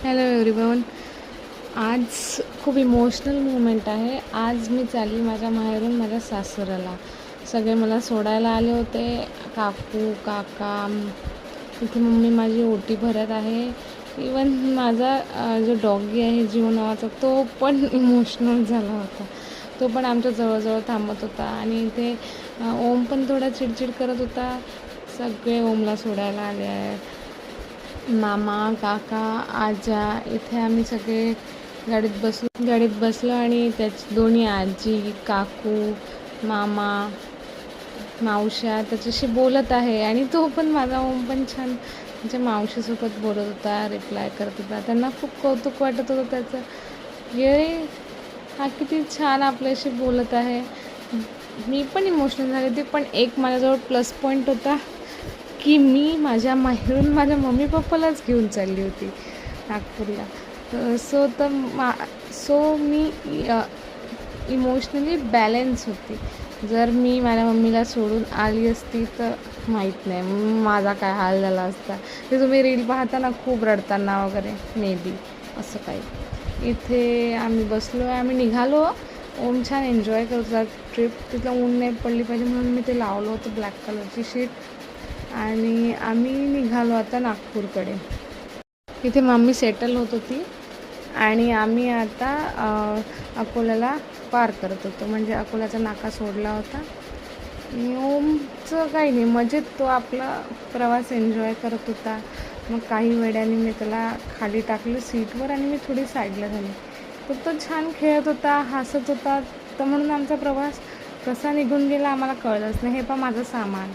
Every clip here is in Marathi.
Hello everyone. आज खूप इमोशनल मोमेंट आहे. आज मी चालली माझ्या माहेरून माझ्या सासऱ्याला. सगळे मला सोडायला आले होते, काकू काका. इथे मम्मी माझी ओटी भरत आहे. इवन माझा जो डॉगी आहे जीव नावाचा, तो पण इमोशनल झाला होता. तो पण आमच्या जवळजवळ थांबत होता. आणि इथे ओम पण थोडा चिडचिड करत होता. सगळे ओमला सोडायला आले आहे. मामा काका आजा, इथे आम्ही सगळे गाडीत बसलो आणि त्याची दोन्ही आजी काकू मामा मावश्या त्याच्याशी बोलत आहे. आणि तो पण माझा ओम पण छान त्याच्या मावशीसोबत बोलत होता, रिप्लाय करत होता. त्यांना खूप कौतुक वाटत होतं त्याचं. ये हा किती छान आपल्याशी बोलत आहे. मी पण इमोशनल झाले होते. पण एक माझ्याजवळ प्लस पॉईंट होता की मी माझ्या माहेरून माझ्या मम्मी पप्पालाच घेऊन चालली होती नागपूरला. सो मी इमोशनली बॅलन्स होती. जर मी माझ्या मम्मीला सोडून आली असती तर माहीत नाही माझा काय हाल झाला असता. ते तुम्ही रील पाहता ना, खूप रडताना वगैरे, मे बी असं काही. इथे आम्ही बसलो आहे, आम्ही निघालो. ओम छान एन्जॉय करत होता ट्रिप. तिथलं ऊन नाही पडली पाहिजे म्हणून मी ते लावलं होतं ब्लॅक कलरची शीट. आणि आम्ही निघालो आता नागपूरकडे. इथे मम्मी सेटल होत होती आणि आम्ही आता अकोल्याला पार करत होतो. म्हणजे अकोल्याचा नाका सोडला होता. ओमचं काही नाही, मजेत तो आपला प्रवास एन्जॉय करत होता. मग काही वेळाने मी त्याला खाली टाकलं सीटवर आणि मी थोडी साईडला झाली. तर तो छान खेळत होता, हसत होता. तर म्हणून आमचा प्रवास कसा निघून गेला आम्हाला कळलंच नाही. हे पण माझं सामान,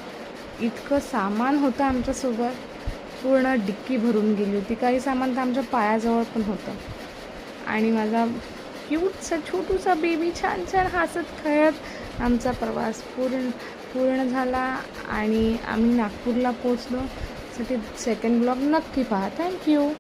इतकं सामान होतं आमच्यासोबत, पूर्ण डिक्की भरून गेली होती. काही सामान तर आमच्या पायाजवळ पण होतं. आणि माझा क्यूटसा छोटूसा बेबी छान छान हसत खेळत आमचा प्रवास पूर्ण झाला. आणि आम्ही नागपूरला पोचलो. साठी सेकंड ब्लॉग नक्की पहा. थँक्यू.